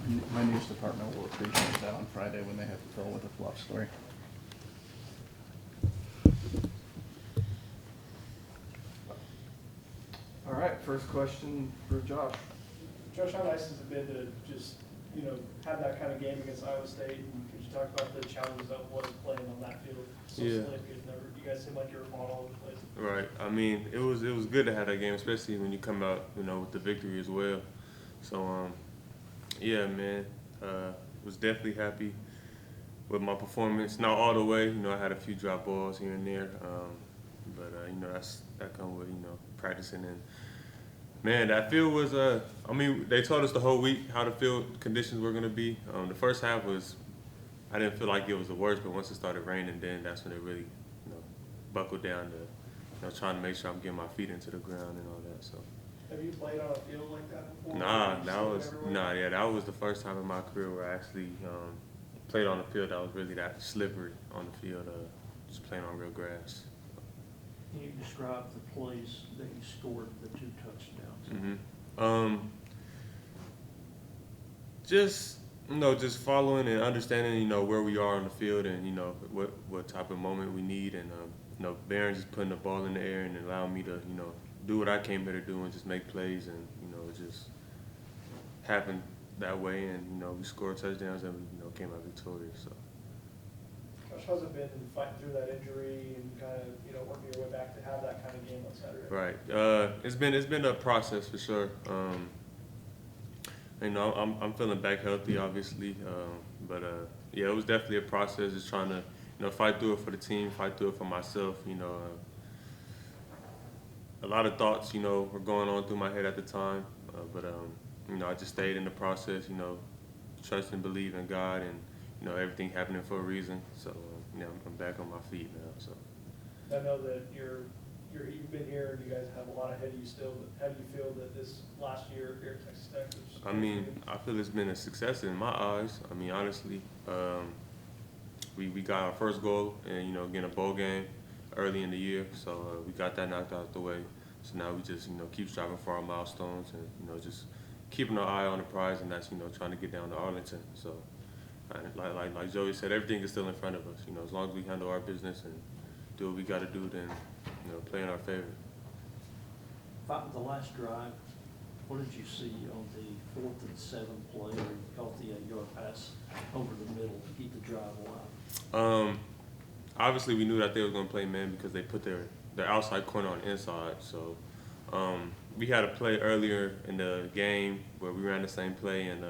my news department will appreciate that on Friday when they have to fill with a fluff story. All right, first question for Josh. Josh, how nice has it been to just, have that kind of game against Iowa State? And could you talk about the challenges that was playing on that field? So Yeah. slick, you guys seem like you were falling all over the place. Right. I mean, it was good to have that game, especially when you come out, with the victory as well. So, yeah, man, was definitely happy with my performance. Not all the way, I had a few drop balls here and there, but that comes with practicing. And man, that field was they told us the whole week how the field conditions were gonna be. The first half was, I didn't feel like it was the worst, but once it started raining, then that's when it really buckled down to trying to make sure I'm getting my feet into the ground and all that. So. Have you played on a field like that before? That was the first time in my career where I actually played on a field that was really that slippery on the field, just playing on real grass. Can you describe the plays that you scored the 2 touchdowns? Just following and understanding, where we are on the field and what type of moment we need, and Barron just putting the ball in the air and allowing me to do what I came here to do and just make plays, and it just happened that way, and we scored touchdowns and we came out victorious. So. Josh, how's it been fighting through that injury and kind of working your way back to have that kind of game on Saturday? Right. It's been a process for sure. I'm feeling back healthy, obviously, but yeah, it was definitely a process. Just trying to fight through it for the team, fight through it for myself. A lot of thoughts were going on through my head at the time, but I just stayed in the process. Trust and believe in God, and everything happening for a reason. So I'm back on my feet now. So. I know that you've been here and you guys have a lot ahead of you still, but how do you feel that this last year here at Texas Tech was? I feel it's been a success in my eyes. Honestly, we got our first goal and, getting a bowl game early in the year. So we got that knocked out the way. So now we just, keep striving for our milestones and, just keeping our eye on the prize, and that's, trying to get down to Arlington. So like Joey said, everything is still in front of us. As long as we handle our business and do what we got to do, then, play in our favor. The last drive, what did you see on the 4th and 7 play where you caught the 8-yard pass over the middle to keep the drive alive? Obviously, we knew that they were going to play man because they put their outside corner on the inside. So we had a play earlier in the game where we ran the same play, and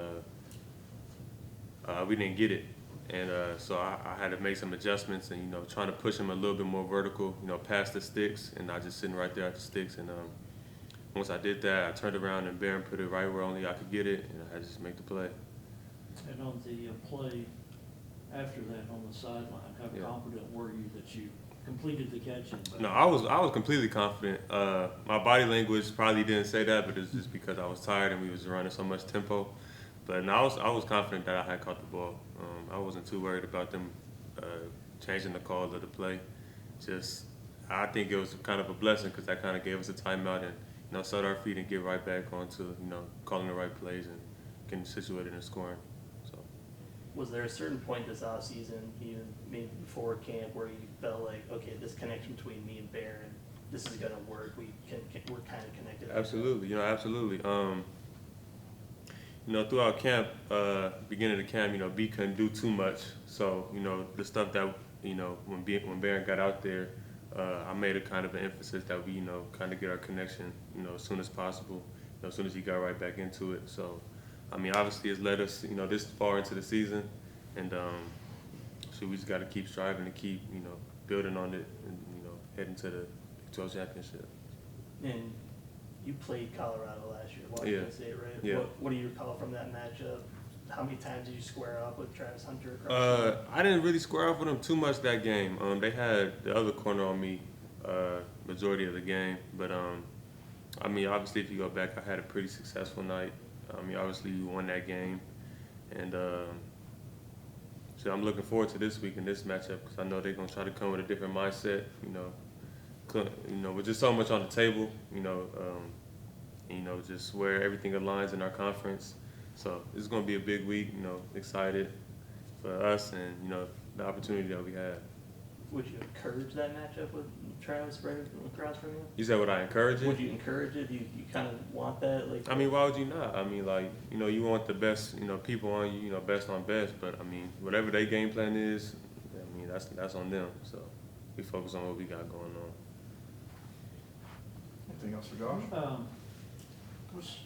we didn't get it. And so I had to make some adjustments and, trying to push him a little bit more vertical, past the sticks, and not just sitting right there at the sticks. And once I did that, I turned around and Barron put it right where only I could get it, and I had to just make the play. And on the play after that on the sideline, how confident were you that you completed the catch? No, I was completely confident. My body language probably didn't say that, but it's just because I was tired and we was running so much tempo. But no, I was confident that I had caught the ball. I wasn't too worried about them changing the call of the play. I think it was kind of a blessing because that kind of gave us a timeout and set our feet and get right back onto calling the right plays and getting situated and scoring. So. Was there a certain point this offseason, even maybe before camp, where you felt like, okay, this connection between me and Barron, this is going to work? We're kind of connected. Absolutely, absolutely. Throughout camp, beginning of the camp, B couldn't do too much. So, the stuff that, when Barron got out there, I made a kind of an emphasis that we, kind of get our connection, as soon as possible, as soon as he got right back into it. So, obviously it's led us, this far into the season, and so we just got to keep striving to keep, building on it and, heading to the Big 12 championship. And you played Colorado last year, Washington State, right? Yeah. What do you recall from that matchup? How many times did you square up with Travis Hunter across? I didn't really square off with him too much that game. They had the other corner on me majority of the game, but obviously if you go back, I had a pretty successful night. Obviously we won that game, and so I'm looking forward to this week and this matchup because I know they're gonna try to come with a different mindset. With just so much on the table, just where everything aligns in our conference. So it's going to be a big week. You know, excited for us and you know the opportunity that we have. Would you encourage that matchup with Travis right across from you? You said would I encourage it? Would you encourage it? You kind of want that? Like, I mean, why would you not? I mean, like, you know, you want the best, you know, people on you, you know, best on best. But I mean, whatever their game plan is, I mean, that's on them. So we focus on what we got going on. Anything else for Josh? What's,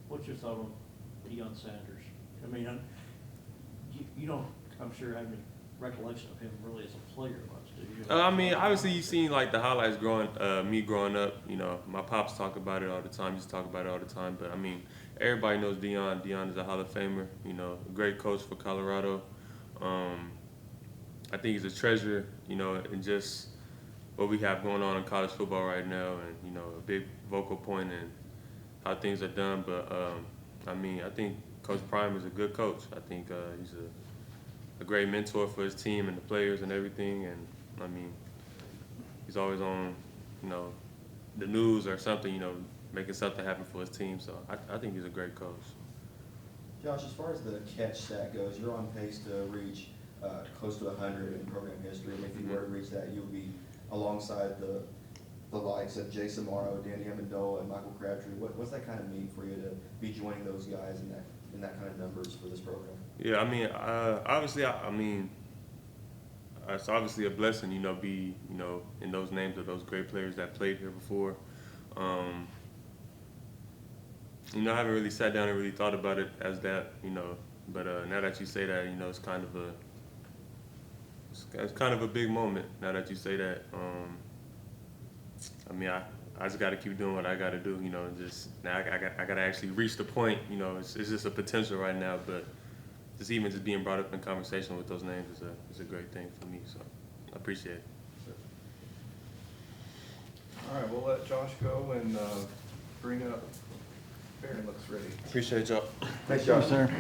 what's your thought on Deion Sanders? I mean, you don't, I'm sure, have any recollection of him really as a player much, do you? I mean, obviously you've seen like the highlights me growing up. You know, my pops talk about it all the time. Used to talk about it all the time. But I mean, everybody knows Deion. Deion is a Hall of Famer. You know, a great coach for Colorado. I think he's a treasure. You know, and just what we have going on in college football right now, and you know, a big vocal point in how things are done. But I mean, I think Coach Prime is a good coach. I think he's a great mentor for his team and the players and everything. And I mean, he's always on, you know, the news or something, you know, making something happen for his team. So I think he's a great coach. Josh, as far as the catch stat goes, you're on pace to reach close to 100 in program history. And if you were to reach that, you'll be alongside the likes of Jason Morrow, Danny Amendola, and Michael Crabtree. What's that kind of mean for you to be joining those guys in that kind of numbers for this program? Yeah, I mean, obviously, I mean, it's obviously a blessing, you know, be, you know, in those names of those great players that played here before. You know, I haven't really sat down and really thought about it as that, you know, but now that you say that, you know, it's kind of a big moment now that you say that. I mean, I just got to keep doing what I got to do, you know, and just now I got to actually reach the point, you know, it's just a potential right now, but just being brought up in conversation with those names is a great thing for me, so I appreciate it. All right, we'll let Josh go and bring up, Barron looks ready. Appreciate y'all. Thanks, Josh. Sir.